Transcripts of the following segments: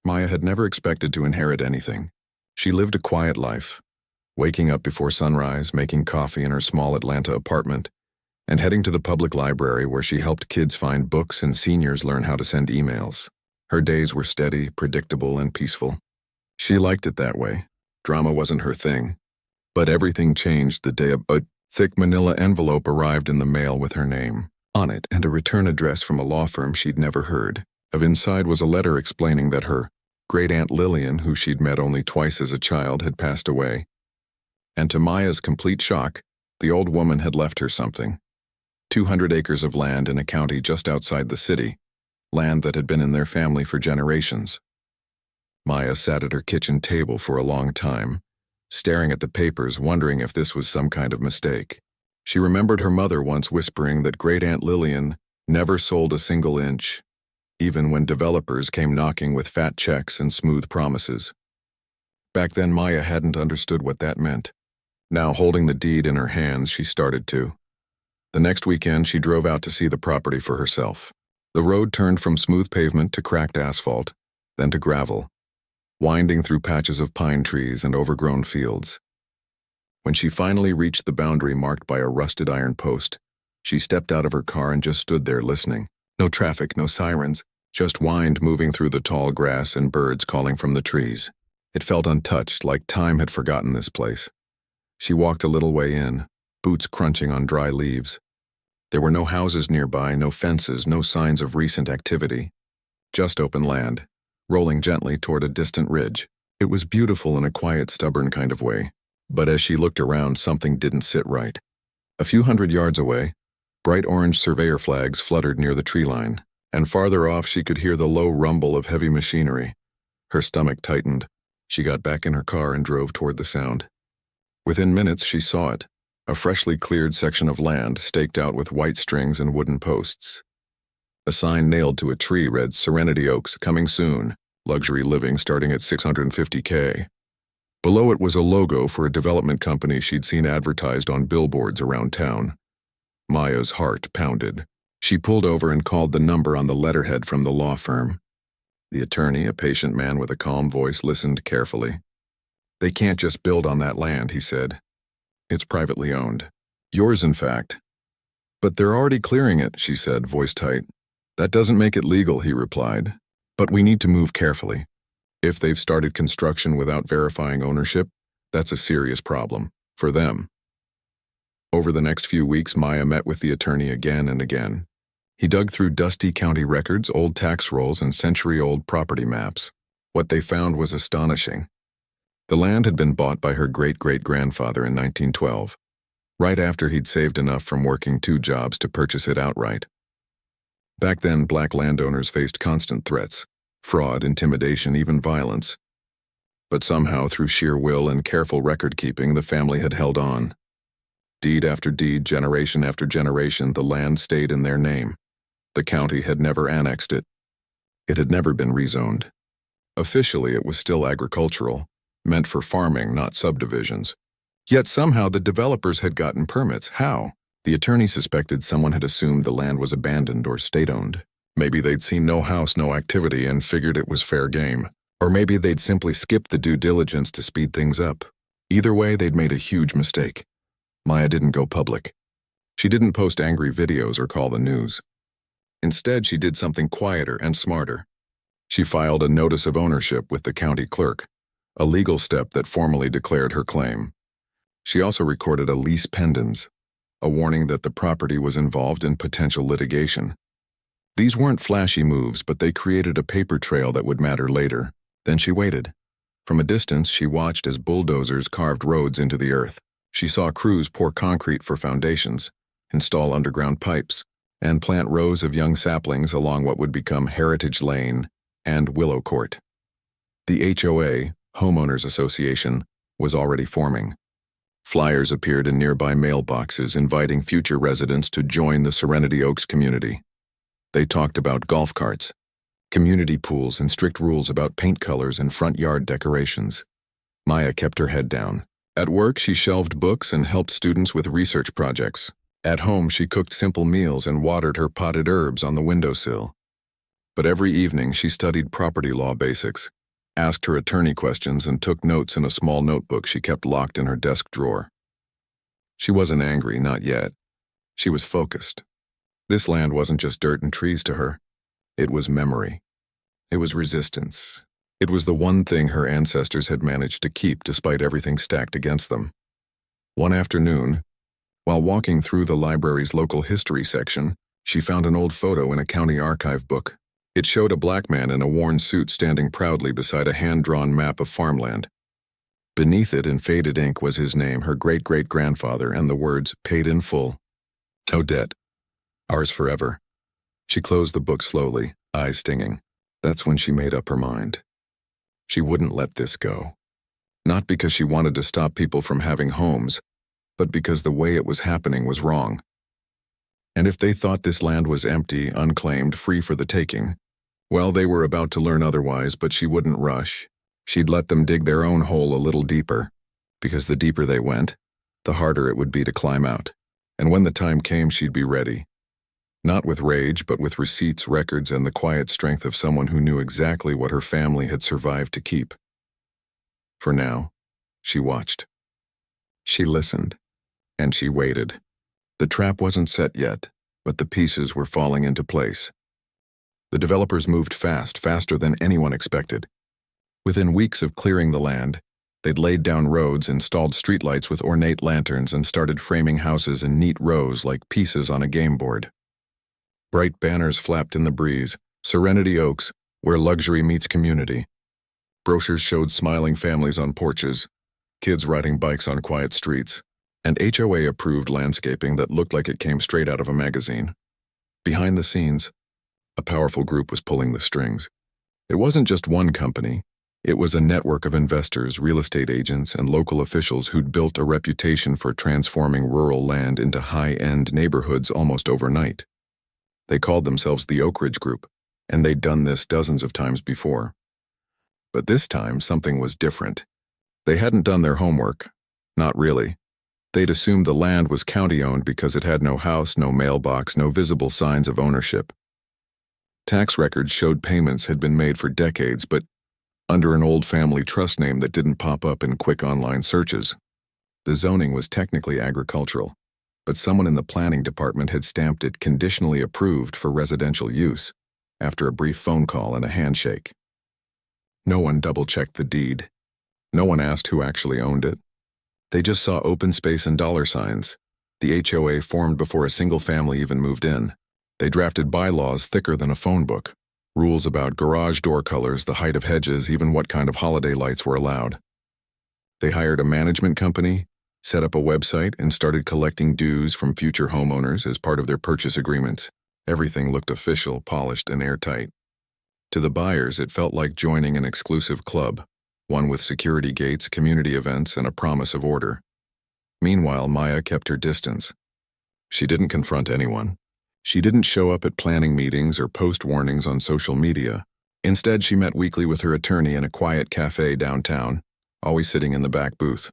Maya had never expected to inherit anything. She lived a quiet life, waking up before sunrise, making coffee in her small Atlanta apartment, and heading to the public library where she helped kids find books and seniors learn how to send emails. Her days were steady, predictable, and peaceful. She liked it that way. Drama wasn't her thing. But everything changed the day a thick manila envelope arrived in the mail with her name on it and a return address from a law firm she'd never heard of. Inside was a letter explaining that her great-aunt Lillian, who she'd met only twice as a child, had passed away. And to Maya's complete shock, the old woman had left her something. 200 acres of land in a county just outside the city, land that had been in their family for generations. Maya sat at her kitchen table for a long time, staring at the papers, wondering if this was some kind of mistake. She remembered her mother once whispering that Great-Aunt Lillian never sold a single inch, even when developers came knocking with fat checks and smooth promises. Back then, Maya hadn't understood what that meant. Now, holding the deed in her hands, she started to. The next weekend, she drove out to see the property for herself. The road turned from smooth pavement to cracked asphalt, then to gravel, winding through patches of pine trees and overgrown fields. When she finally reached the boundary marked by a rusted iron post, she stepped out of her car and just stood there listening. No traffic, no sirens, just wind moving through the tall grass and birds calling from the trees. It felt untouched, like time had forgotten this place. She walked a little way in, boots crunching on dry leaves. There were no houses nearby, no fences, no signs of recent activity. Just open land, rolling gently toward a distant ridge. It was beautiful in a quiet, stubborn kind of way. But as she looked around, something didn't sit right. A few hundred yards away, bright orange surveyor flags fluttered near the tree line, and farther off she could hear the low rumble of heavy machinery. Her stomach tightened. She got back in her car and drove toward the sound. Within minutes she saw it, a freshly cleared section of land staked out with white strings and wooden posts. A sign nailed to a tree read Serenity Oaks, coming soon, luxury living starting at $650K. Below it was a logo for a development company she'd seen advertised on billboards around town. Maya's heart pounded. She pulled over and called the number on the letterhead from the law firm. The attorney, a patient man with a calm voice, listened carefully. "They can't just build on that land," he said. "It's privately owned. Yours, in fact." "But they're already clearing it," she said, voice tight. "That doesn't make it legal," he replied. "But we need to move carefully. If they've started construction without verifying ownership, that's a serious problem for them." Over the next few weeks, Maya met with the attorney again and again. He dug through dusty county records, old tax rolls, and century-old property maps. What they found was astonishing. The land had been bought by her great-great-grandfather in 1912, right after he'd saved enough from working 2 jobs to purchase it outright. Back then, black landowners faced constant threats, fraud, intimidation, even violence. But somehow, through sheer will and careful record-keeping, the family had held on. Deed after deed, generation after generation, the land stayed in their name. The county had never annexed it. It had never been rezoned. Officially, it was still agricultural, meant for farming, not subdivisions. Yet somehow the developers had gotten permits. How? The attorney suspected someone had assumed the land was abandoned or state-owned. Maybe they'd seen no house, no activity, and figured it was fair game. Or maybe they'd simply skipped the due diligence to speed things up. Either way, they'd made a huge mistake. Maya didn't go public. She didn't post angry videos or call the news. Instead, she did something quieter and smarter. She filed a notice of ownership with the county clerk, a legal step that formally declared her claim. She also recorded a lease pendens, a warning that the property was involved in potential litigation. These weren't flashy moves, but they created a paper trail that would matter later. Then she waited. From a distance, she watched as bulldozers carved roads into the earth. She saw crews pour concrete for foundations, install underground pipes, and plant rows of young saplings along what would become Heritage Lane and Willow Court. The HOA, Homeowners Association, was already forming. Flyers appeared in nearby mailboxes inviting future residents to join the Serenity Oaks community. They talked about golf carts, community pools, and strict rules about paint colors and front yard decorations. Maya kept her head down. At work, she shelved books and helped students with research projects. At home, she cooked simple meals and watered her potted herbs on the windowsill. But every evening, she studied property law basics, asked her attorney questions, and took notes in a small notebook she kept locked in her desk drawer. She wasn't angry, not yet. She was focused. This land wasn't just dirt and trees to her. It was memory. It was resistance. It was the one thing her ancestors had managed to keep despite everything stacked against them. One afternoon, while walking through the library's local history section, she found an old photo in a county archive book. It showed a black man in a worn suit standing proudly beside a hand-drawn map of farmland. Beneath it in faded ink was his name, her great-great-grandfather, and the words, "Paid in full. No debt. Ours forever." She closed the book slowly, eyes stinging. That's when she made up her mind. She wouldn't let this go. Not because she wanted to stop people from having homes, but because the way it was happening was wrong. And if they thought this land was empty, unclaimed, free for the taking, well, they were about to learn otherwise, but she wouldn't rush. She'd let them dig their own hole a little deeper, because the deeper they went, the harder it would be to climb out. And when the time came, she'd be ready. Not with rage, but with receipts, records, and the quiet strength of someone who knew exactly what her family had survived to keep. For now, she watched. She listened. And she waited. The trap wasn't set yet, but the pieces were falling into place. The developers moved fast, faster than anyone expected. Within weeks of clearing the land, they'd laid down roads, installed streetlights with ornate lanterns, and started framing houses in neat rows like pieces on a game board. Bright banners flapped in the breeze, Serenity Oaks, where luxury meets community. Brochures showed smiling families on porches, kids riding bikes on quiet streets, and HOA-approved landscaping that looked like it came straight out of a magazine. Behind the scenes, a powerful group was pulling the strings. It wasn't just one company. It was a network of investors, real estate agents, and local officials who'd built a reputation for transforming rural land into high-end neighborhoods almost overnight. They called themselves the Oak Ridge Group, and they'd done this dozens of times before. But this time, something was different. They hadn't done their homework. Not really. They'd assumed the land was county-owned because it had no house, no mailbox, no visible signs of ownership. Tax records showed payments had been made for decades, but under an old family trust name that didn't pop up in quick online searches. The zoning was technically agricultural, but someone in the planning department had stamped it conditionally approved for residential use, after a brief phone call and a handshake. No one double-checked the deed. No one asked who actually owned it. They just saw open space and dollar signs. The HOA formed before a single family even moved in. They drafted bylaws thicker than a phone book, rules about garage door colors, the height of hedges, even what kind of holiday lights were allowed. They hired a management company, set up a website, and started collecting dues from future homeowners as part of their purchase agreements. Everything looked official, polished, and airtight. To the buyers, it felt like joining an exclusive club, one with security gates, community events, and a promise of order. Meanwhile, Maya kept her distance. She didn't confront anyone. She didn't show up at planning meetings or post warnings on social media. Instead, she met weekly with her attorney in a quiet cafe downtown, always sitting in the back booth.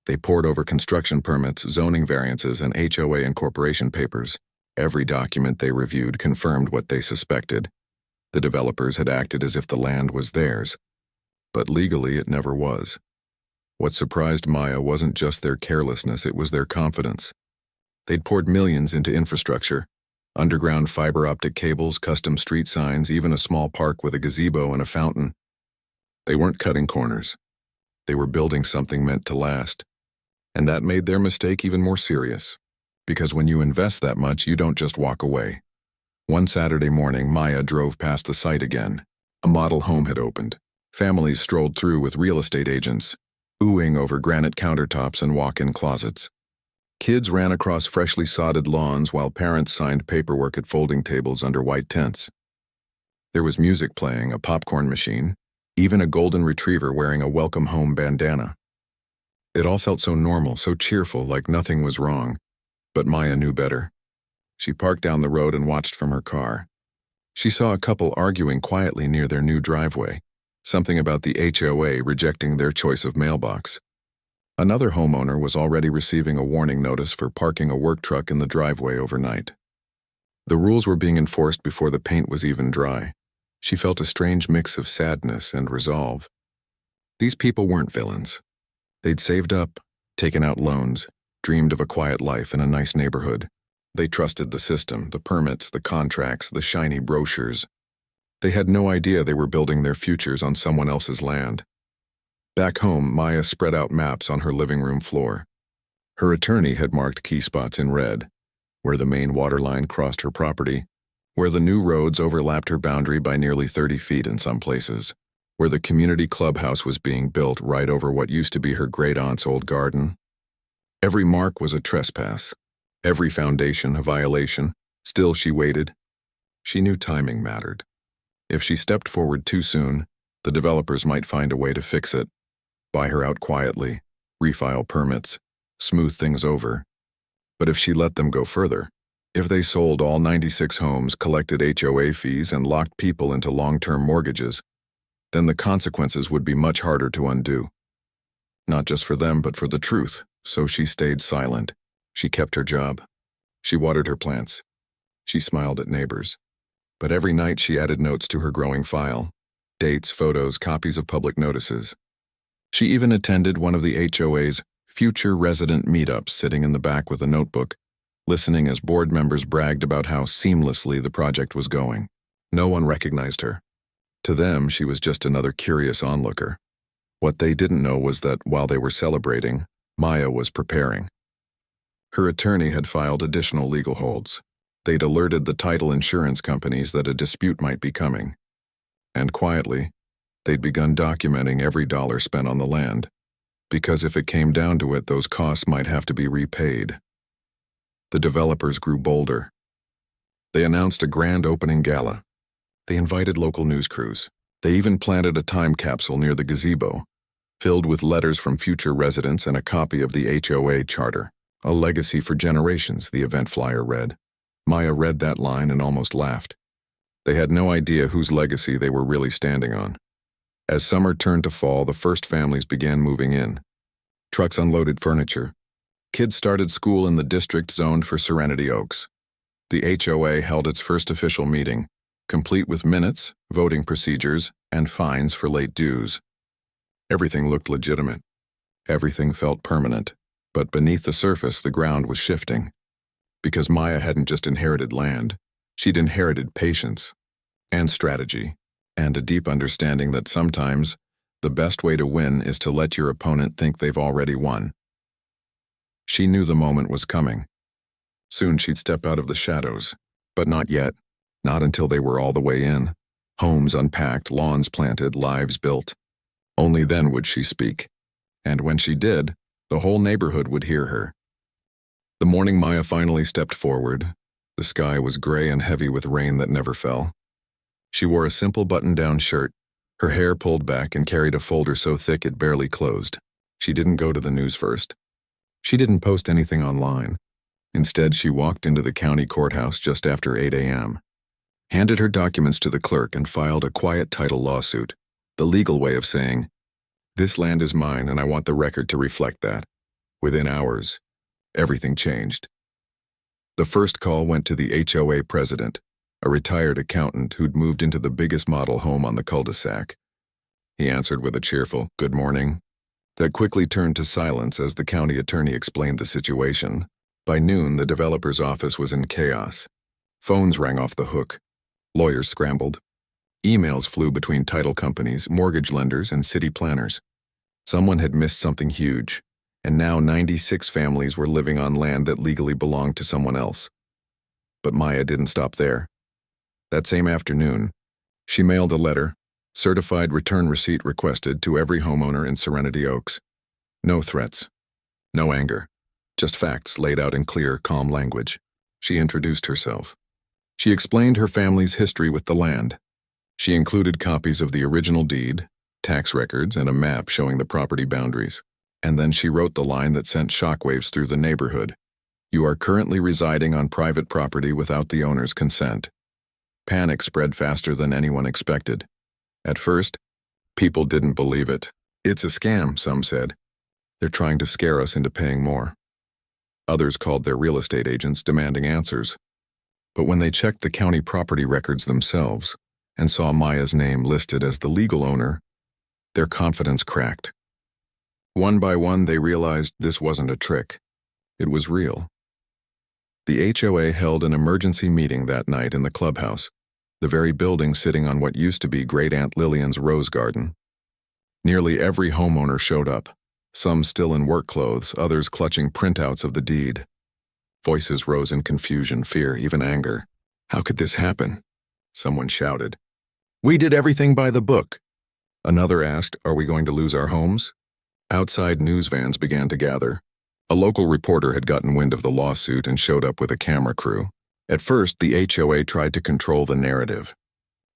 They pored over construction permits, zoning variances, and HOA incorporation papers. Every document they reviewed confirmed what they suspected. The developers had acted as if the land was theirs, but legally it never was. What surprised Maya wasn't just their carelessness, it was their confidence. They'd poured millions into infrastructure, underground fiber optic cables, custom street signs, even a small park with a gazebo and a fountain. They weren't cutting corners. They were building something meant to last. And that made their mistake even more serious. Because when you invest that much, you don't just walk away. One Saturday morning, Maya drove past the site again. A model home had opened. Families strolled through with real estate agents, oohing over granite countertops and walk-in closets. Kids ran across freshly sodded lawns while parents signed paperwork at folding tables under white tents. There was music playing, a popcorn machine, even a golden retriever wearing a welcome home bandana. It all felt so normal, so cheerful, like nothing was wrong. But Maya knew better. She parked down the road and watched from her car. She saw a couple arguing quietly near their new driveway, something about the HOA rejecting their choice of mailbox. Another homeowner was already receiving a warning notice for parking a work truck in the driveway overnight. The rules were being enforced before the paint was even dry. She felt a strange mix of sadness and resolve. These people weren't villains. They'd saved up, taken out loans, dreamed of a quiet life in a nice neighborhood. They trusted the system, the permits, the contracts, the shiny brochures. They had no idea they were building their futures on someone else's land. Back home, Maya spread out maps on her living room floor. Her attorney had marked key spots in red, where the main water line crossed her property, where the new roads overlapped her boundary by nearly 30 feet in some places, where the community clubhouse was being built right over what used to be her great-aunt's old garden. Every mark was a trespass, every foundation a violation. Still she waited. She knew timing mattered. If she stepped forward too soon, the developers might find a way to fix it, buy her out quietly, refile permits, smooth things over. But if she let them go further, if they sold all 96 homes, collected HOA fees, and locked people into long-term mortgages, then the consequences would be much harder to undo. Not just for them, but for the truth. So she stayed silent. She kept her job. She watered her plants. She smiled at neighbors. But every night she added notes to her growing file. Dates, photos, copies of public notices. She even attended one of the HOA's future resident meetups, sitting in the back with a notebook, listening as board members bragged about how seamlessly the project was going. No one recognized her. To them, she was just another curious onlooker. What they didn't know was that while they were celebrating, Maya was preparing. Her attorney had filed additional legal holds. They'd alerted the title insurance companies that a dispute might be coming. And quietly, they'd begun documenting every dollar spent on the land, because if it came down to it, those costs might have to be repaid. The developers grew bolder. They announced a grand opening gala. They invited local news crews. They even planted a time capsule near the gazebo, filled with letters from future residents and a copy of the HOA charter. A legacy for generations, the event flyer read. Maya read that line and almost laughed. They had no idea whose legacy they were really standing on. As summer turned to fall, the first families began moving in. Trucks unloaded furniture. Kids started school in the district zoned for Serenity Oaks. The HOA held its first official meeting, complete with minutes, voting procedures, and fines for late dues. Everything looked legitimate. Everything felt permanent. But beneath the surface, the ground was shifting. Because Maya hadn't just inherited land, she'd inherited patience, and strategy, and a deep understanding that sometimes the best way to win is to let your opponent think they've already won. She knew the moment was coming. Soon she'd step out of the shadows, but not yet, not until they were all the way in. Homes unpacked, lawns planted, lives built. Only then would she speak. And when she did, the whole neighborhood would hear her. The morning Maya finally stepped forward, the sky was gray and heavy with rain that never fell. She wore a simple button-down shirt, her hair pulled back, and carried a folder so thick it barely closed. She didn't go to the news first. She didn't post anything online. Instead, she walked into the county courthouse just after 8 a.m., handed her documents to the clerk, and filed a quiet title lawsuit, the legal way of saying, "This land is mine, and I want the record to reflect that." Within hours, everything changed. The first call went to the HOA president, a retired accountant who'd moved into the biggest model home on the cul-de-sac. He answered with a cheerful, "Good morning," that quickly turned to silence as the county attorney explained the situation. By noon, the developer's office was in chaos. Phones rang off the hook. Lawyers scrambled. Emails flew between title companies, mortgage lenders, and city planners. Someone had missed something huge, and now 96 families were living on land that legally belonged to someone else. But Maya didn't stop there. That same afternoon, she mailed a letter, certified return receipt requested, to every homeowner in Serenity Oaks. No threats, no anger, just facts laid out in clear, calm language. She introduced herself. She explained her family's history with the land. She included copies of the original deed, tax records, and a map showing the property boundaries. And then she wrote the line that sent shockwaves through the neighborhood. "You are currently residing on private property without the owner's consent." Panic spread faster than anyone expected. At first, people didn't believe it. "It's a scam," some said. "They're trying to scare us into paying more." Others called their real estate agents, demanding answers. But when they checked the county property records themselves, and saw Maya's name listed as the legal owner, their confidence cracked. One by one, they realized this wasn't a trick. It was real. The HOA held an emergency meeting that night in the clubhouse, the very building sitting on what used to be Great Aunt Lillian's rose garden. Nearly every homeowner showed up, some still in work clothes, others clutching printouts of the deed. Voices rose in confusion, fear, even anger. How could this happen? Someone shouted. We did everything by the book. Another asked, are we going to lose our homes? Outside news vans began to gather. A local reporter had gotten wind of the lawsuit and showed up with a camera crew. At first, the HOA tried to control the narrative,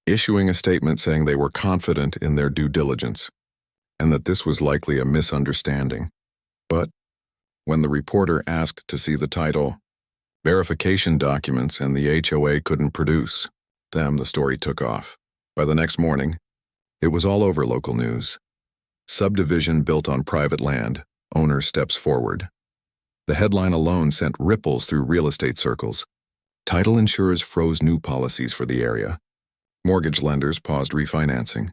issuing a statement saying they were confident in their due diligence, and that this was likely a misunderstanding. But when the reporter asked to see the title, verification documents, and the HOA couldn't produce them, the story took off. By the next morning, it was all over local news. Subdivision built on private land, owner steps forward. The headline alone sent ripples through real estate circles. Title insurers froze new policies for the area. Mortgage lenders paused refinancing.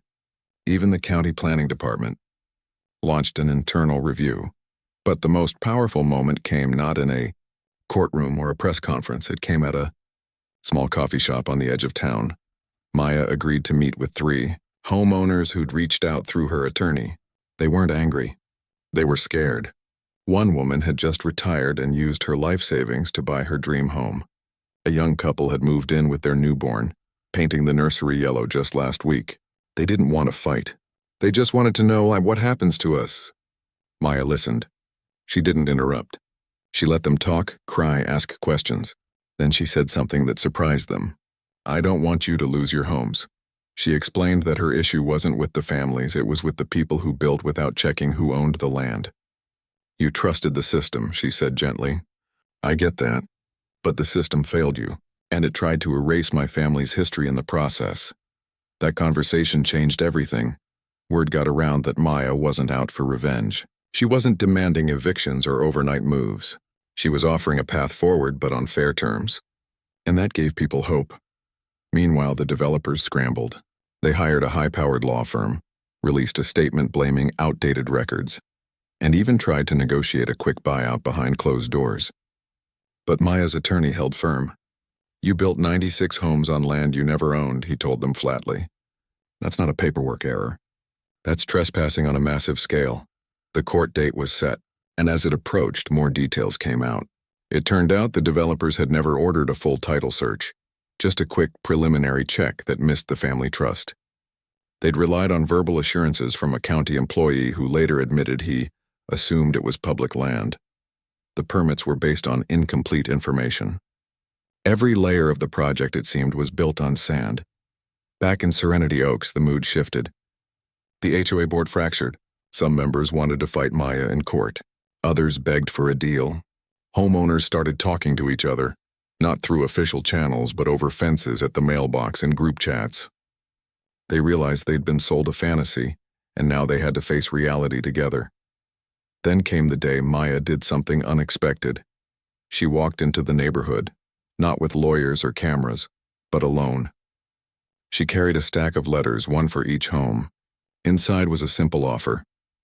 Even the county planning department launched an internal review. But the most powerful moment came not in a courtroom or a press conference. It came at a small coffee shop on the edge of town. Maya agreed to meet with 3 homeowners who'd reached out through her attorney. They weren't angry. They were scared. One woman had just retired and used her life savings to buy her dream home. A young couple had moved in with their newborn, painting the nursery yellow just last week. They didn't want to fight. They just wanted to know what happens to us. Maya listened. She didn't interrupt. She let them talk, cry, ask questions. Then she said something that surprised them. I don't want you to lose your homes. She explained that her issue wasn't with the families, it was with the people who built without checking who owned the land. You trusted the system, she said gently. I get that. But the system failed you, and it tried to erase my family's history in the process. That conversation changed everything. Word got around that Maya wasn't out for revenge. She wasn't demanding evictions or overnight moves. She was offering a path forward, but on fair terms. And that gave people hope. Meanwhile, the developers scrambled. They hired a high-powered law firm, released a statement blaming outdated records, and even tried to negotiate a quick buyout behind closed doors. But Maya's attorney held firm. You built 96 homes on land you never owned, he told them flatly. That's not a paperwork error. That's trespassing on a massive scale. The court date was set, and as it approached, more details came out. It turned out the developers had never ordered a full title search, just a quick preliminary check that missed the family trust. They'd relied on verbal assurances from a county employee who later admitted he assumed it was public land. The permits were based on incomplete information. Every layer of the project, it seemed, was built on sand. Back in Serenity Oaks, the mood shifted. The HOA board fractured. Some members wanted to fight Maya in court. Others begged for a deal. Homeowners started talking to each other, not through official channels, but over fences at the mailbox and group chats. They realized they'd been sold a fantasy, and now they had to face reality together. Then came the day Maya did something unexpected. She walked into the neighborhood, not with lawyers or cameras, but alone. She carried a stack of letters, one for each home. Inside was a simple offer,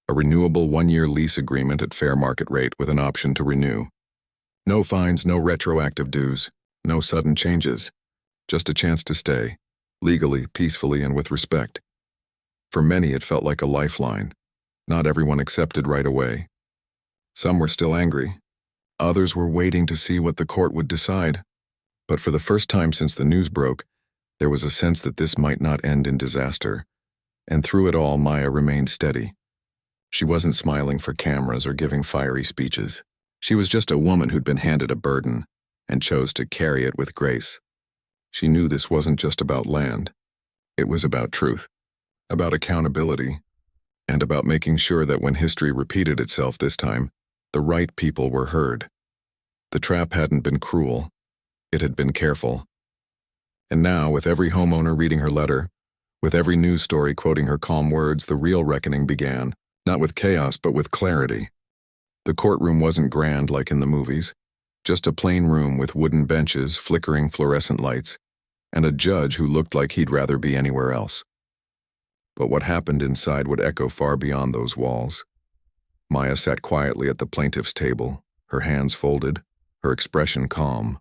a renewable 1-year lease agreement at fair market rate with an option to renew. No fines, no retroactive dues, no sudden changes, just a chance to stay, legally, peacefully, and with respect. For many, it felt like a lifeline. Not everyone accepted right away. Some were still angry. Others were waiting to see what the court would decide. But for the first time since the news broke, there was a sense that this might not end in disaster. And through it all, Maya remained steady. She wasn't smiling for cameras or giving fiery speeches. She was just a woman who'd been handed a burden and chose to carry it with grace. She knew this wasn't just about land. It was about truth, about accountability, and about making sure that when history repeated itself this time, the right people were heard. The trap hadn't been cruel. It had been careful. And now, with every homeowner reading her letter, with every news story quoting her calm words, the real reckoning began, not with chaos, but with clarity. The courtroom wasn't grand like in the movies, just a plain room with wooden benches, flickering fluorescent lights, and a judge who looked like he'd rather be anywhere else. But what happened inside would echo far beyond those walls. Maya sat quietly at the plaintiff's table, her hands folded, her expression calm.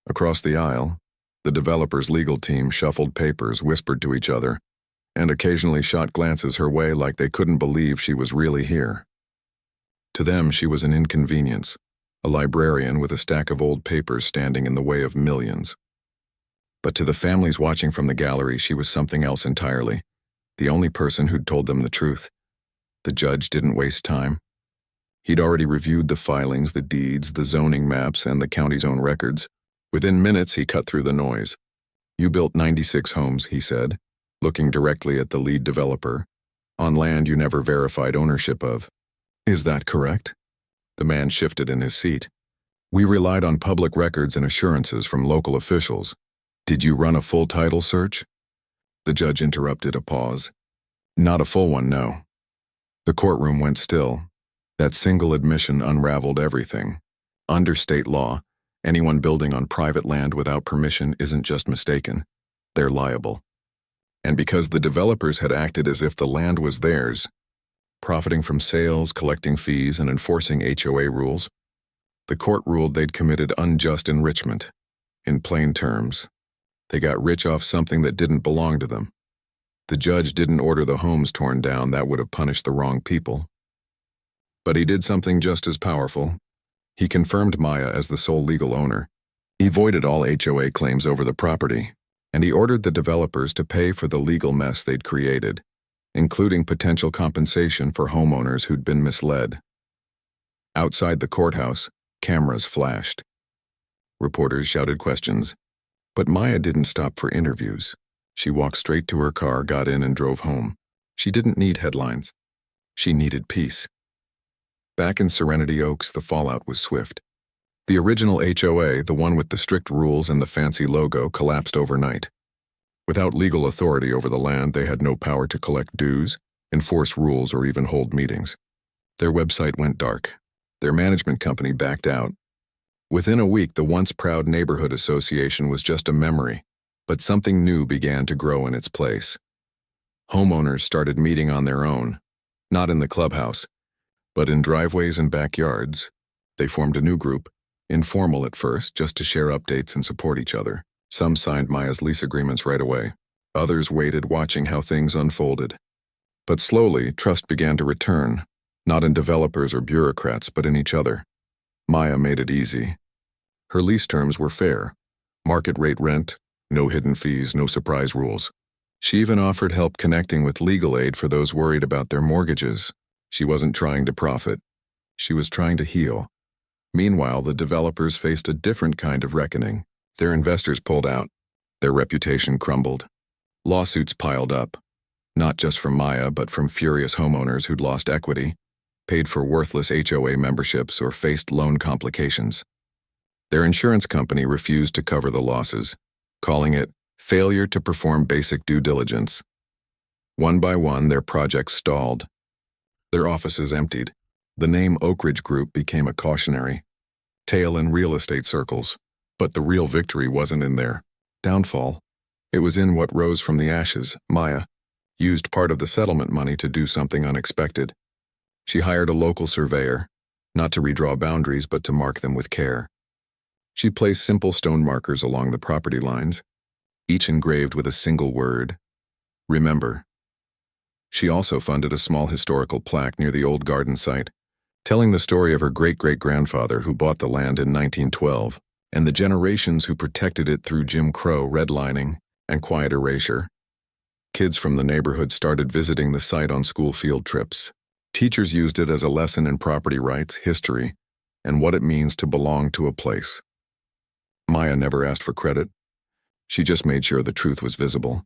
Across the aisle, the developer's legal team shuffled papers, whispered to each other, and occasionally shot glances her way like they couldn't believe she was really here. To them, she was an inconvenience, a librarian with a stack of old papers standing in the way of millions. But to the families watching from the gallery, she was something else entirely, the only person who'd told them the truth. The judge didn't waste time. He'd already reviewed the filings, the deeds, the zoning maps, and the county's own records. Within minutes, he cut through the noise. "You built 96 homes," he said, looking directly at the lead developer, "on land you never verified ownership of. Is that correct?" The man shifted in his seat. "We relied on public records and assurances from local officials. Did you run a full title search?" The judge interrupted a pause. "Not a full one, no." The courtroom went still. That single admission unraveled everything. Under state law, anyone building on private land without permission isn't just mistaken. They're liable. And because the developers had acted as if the land was theirs, profiting from sales, collecting fees, and enforcing HOA rules, the court ruled they'd committed unjust enrichment. In plain terms, they got rich off something that didn't belong to them. The judge didn't order the homes torn down. That would have punished the wrong people. But he did something just as powerful. He confirmed Maya as the sole legal owner. He voided all HOA claims over the property, and he ordered the developers to pay for the legal mess they'd created, including potential compensation for homeowners who'd been misled. Outside the courthouse, cameras flashed. Reporters shouted questions. But Maya didn't stop for interviews. She walked straight to her car, got in, and drove home. She didn't need headlines. She needed peace. Back in Serenity Oaks, the fallout was swift. The original HOA, the one with the strict rules and the fancy logo, collapsed overnight. Without legal authority over the land, they had no power to collect dues, enforce rules, or even hold meetings. Their website went dark. Their management company backed out. Within a week, the once proud neighborhood association was just a memory, but something new began to grow in its place. Homeowners started meeting on their own, not in the clubhouse, but in driveways and backyards. They formed a new group, informal at first, just to share updates and support each other. Some signed Maya's lease agreements right away. Others waited, watching how things unfolded. But slowly, trust began to return, not in developers or bureaucrats, but in each other. Maya made it easy. Her lease terms were fair. Market rate rent, no hidden fees, no surprise rules. She even offered help connecting with legal aid for those worried about their mortgages. She wasn't trying to profit. She was trying to heal. Meanwhile, the developers faced a different kind of reckoning. Their investors pulled out. Their reputation crumbled. Lawsuits piled up, not just from Maya, but from furious homeowners who'd lost equity, paid for worthless HOA memberships, or faced loan complications. Their insurance company refused to cover the losses, calling it failure to perform basic due diligence. One by one, their projects stalled. Their offices emptied. The name Oak Ridge Group became a cautionary tale in real estate circles. But the real victory wasn't in their downfall. It was in what rose from the ashes. Maya used part of the settlement money to do something unexpected. She hired a local surveyor, not to redraw boundaries, but to mark them with care. She placed simple stone markers along the property lines, each engraved with a single word: remember. She also funded a small historical plaque near the old garden site, telling the story of her great-great-grandfather who bought the land in 1912, and the generations who protected it through Jim Crow redlining and quiet erasure. Kids from the neighborhood started visiting the site on school field trips. Teachers used it as a lesson in property rights, history, and what it means to belong to a place. Maya never asked for credit. She just made sure the truth was visible.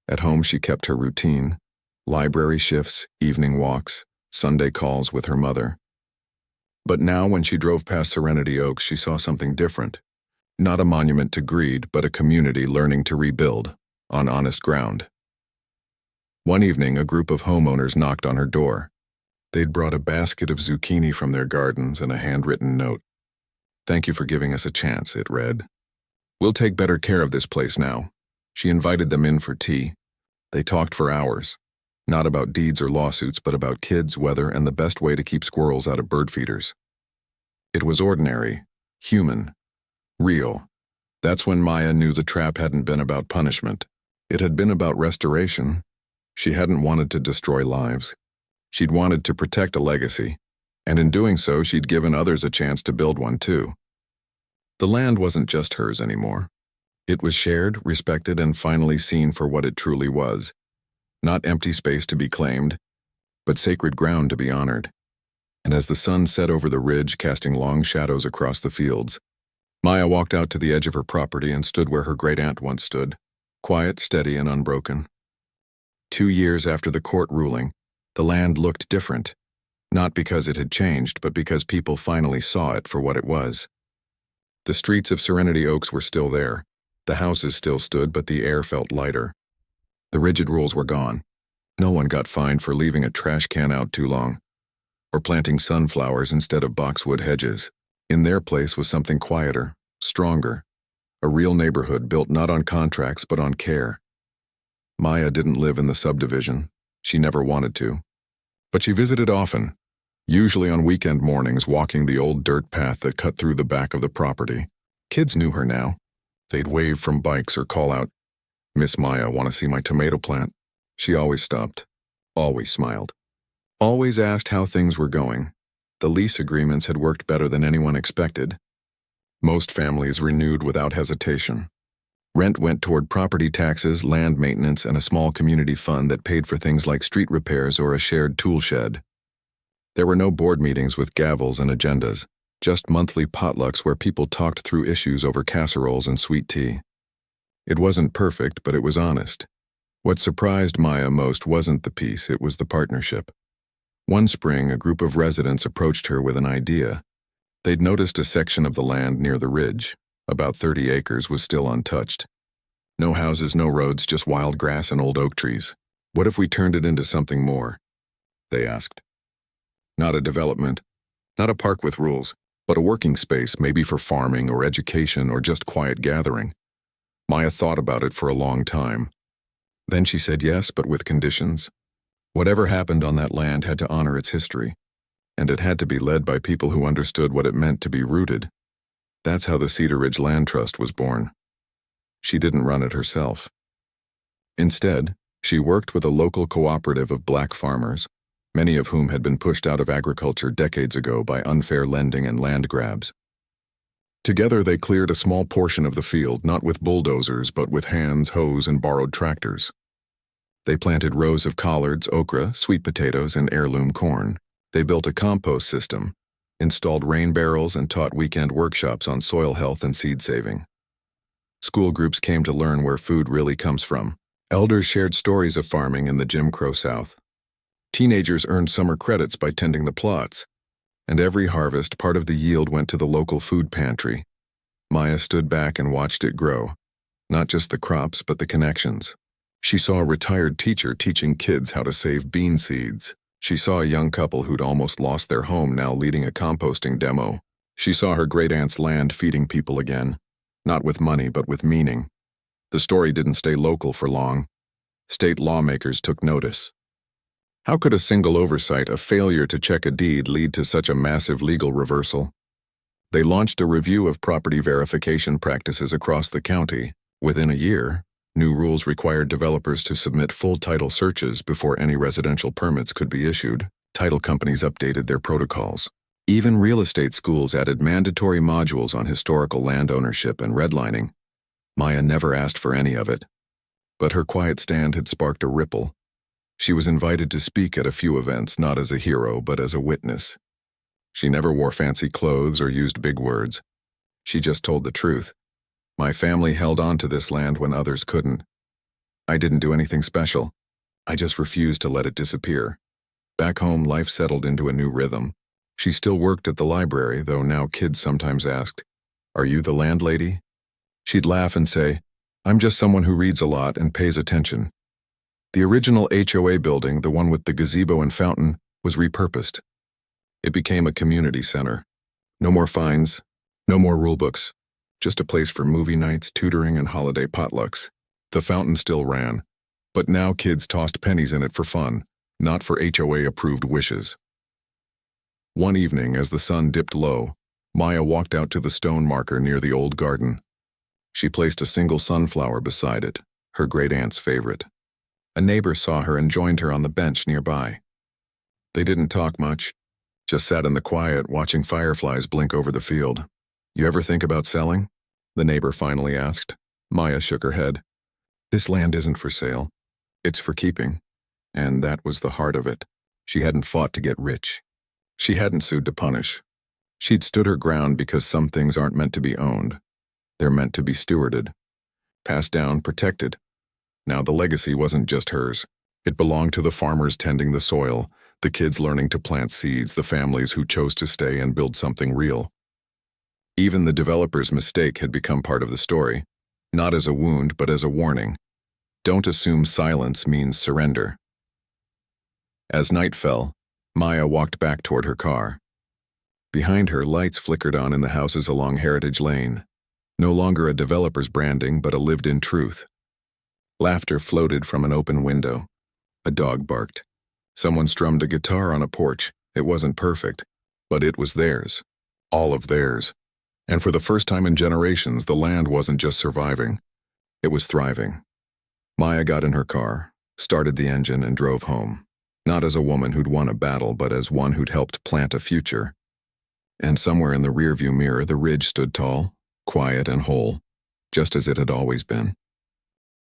At home, she kept her routine: library shifts, evening walks, Sunday calls with her mother. But now, when she drove past Serenity Oaks, she saw something different. Not a monument to greed, but a community learning to rebuild on honest ground. One evening, a group of homeowners knocked on her door. They'd brought a basket of zucchini from their gardens and a handwritten note. "Thank you for giving us a chance," it read. "We'll take better care of this place now." She invited them in for tea. They talked for hours. Not about deeds or lawsuits, but about kids, weather, and the best way to keep squirrels out of bird feeders. It was ordinary, human, real. That's when Maya knew the trap hadn't been about punishment. It had been about restoration. She hadn't wanted to destroy lives. She'd wanted to protect a legacy, and in doing so, she'd given others a chance to build one too. The land wasn't just hers anymore. It was shared, respected, and finally seen for what it truly was. Not empty space to be claimed, but sacred ground to be honored. And as the sun set over the ridge, casting long shadows across the fields, Maya walked out to the edge of her property and stood where her great-aunt once stood, quiet, steady, and unbroken. 2 years after the court ruling, the land looked different, not because it had changed, but because people finally saw it for what it was. The streets of Serenity Oaks were still there. The houses still stood, but the air felt lighter. The rigid rules were gone. No one got fined for leaving a trash can out too long, or planting sunflowers instead of boxwood hedges. In their place was something quieter, stronger, a real neighborhood built not on contracts but on care. Maya didn't live in the subdivision. She never wanted to. But she visited often, usually on weekend mornings, walking the old dirt path that cut through the back of the property. Kids knew her now. They'd wave from bikes or call out, "Miss Maya, want to see my tomato plant?" She always stopped, always smiled, always asked how things were going. The lease agreements had worked better than anyone expected. Most families renewed without hesitation. Rent went toward property taxes, land maintenance, and a small community fund that paid for things like street repairs or a shared tool shed. There were no board meetings with gavels and agendas, just monthly potlucks where people talked through issues over casseroles and sweet tea. It wasn't perfect, but it was honest. What surprised Maya most wasn't the peace, it was the partnership. One spring, a group of residents approached her with an idea. They'd noticed a section of the land near the ridge, about 30 acres, was still untouched. No houses, no roads, just wild grass and old oak trees. What if we turned it into something more? They asked. Not a development, not a park with rules, but a working space, maybe for farming or education or just quiet gathering. Maya thought about it for a long time. Then she said yes, but with conditions. Whatever happened on that land had to honor its history, and it had to be led by people who understood what it meant to be rooted. That's how the Cedar Ridge Land Trust was born. She didn't run it herself. Instead, she worked with a local cooperative of black farmers, many of whom had been pushed out of agriculture decades ago by unfair lending and land grabs. Together they cleared a small portion of the field, not with bulldozers, but with hands, hoes, and borrowed tractors. They planted rows of collards, okra, sweet potatoes, and heirloom corn. They built a compost system, installed rain barrels, and taught weekend workshops on soil health and seed saving. School groups came to learn where food really comes from. Elders shared stories of farming in the Jim Crow South. Teenagers earned summer credits by tending the plots, and every harvest, part of the yield went to the local food pantry. Maya stood back and watched it grow, not just the crops, but the connections. She saw a retired teacher teaching kids how to save bean seeds. She saw a young couple who'd almost lost their home now leading a composting demo. She saw her great-aunt's land feeding people again, not with money but with meaning. The story didn't stay local for long. State lawmakers took notice. How could a single oversight, a failure to check a deed, lead to such a massive legal reversal? They launched a review of property verification practices across the county. Within a year, new rules required developers to submit full title searches before any residential permits could be issued. Title companies updated their protocols. Even real estate schools added mandatory modules on historical land ownership and redlining. Maya never asked for any of it. But her quiet stand had sparked a ripple. She was invited to speak at a few events, not as a hero, but as a witness. She never wore fancy clothes or used big words. She just told the truth. My family held on to this land when others couldn't. I didn't do anything special. I just refused to let it disappear. Back home, life settled into a new rhythm. She still worked at the library, though now kids sometimes asked, "Are you the landlady?" She'd laugh and say, "I'm just someone who reads a lot and pays attention." The original HOA building, the one with the gazebo and fountain, was repurposed. It became a community center. No more fines, no more rulebooks, just a place for movie nights, tutoring, and holiday potlucks. The fountain still ran, but now kids tossed pennies in it for fun, not for HOA-approved wishes. One evening, as the sun dipped low, Maya walked out to the stone marker near the old garden. She placed a single sunflower beside it, her great-aunt's favorite. A neighbor saw her and joined her on the bench nearby. They didn't talk much, just sat in the quiet watching fireflies blink over the field. "You ever think about selling?" the neighbor finally asked. Maya shook her head. "This land isn't for sale. It's for keeping." And that was the heart of it. She hadn't fought to get rich. She hadn't sued to punish. She'd stood her ground because some things aren't meant to be owned. They're meant to be stewarded, passed down, protected. Now the legacy wasn't just hers. It belonged to the farmers tending the soil, the kids learning to plant seeds, the families who chose to stay and build something real. Even the developer's mistake had become part of the story, not as a wound but as a warning. Don't assume silence means surrender. As night fell, Maya walked back toward her car. Behind her, lights flickered on in the houses along Heritage Lane. No longer a developer's branding, but a lived-in truth. Laughter floated from an open window. A dog barked. Someone strummed a guitar on a porch. It wasn't perfect, but it was theirs. All of theirs. And for the first time in generations, the land wasn't just surviving. It was thriving. Maya got in her car, started the engine, and drove home. Not as a woman who'd won a battle, but as one who'd helped plant a future. And somewhere in the rearview mirror, the ridge stood tall, quiet and whole, just as it had always been.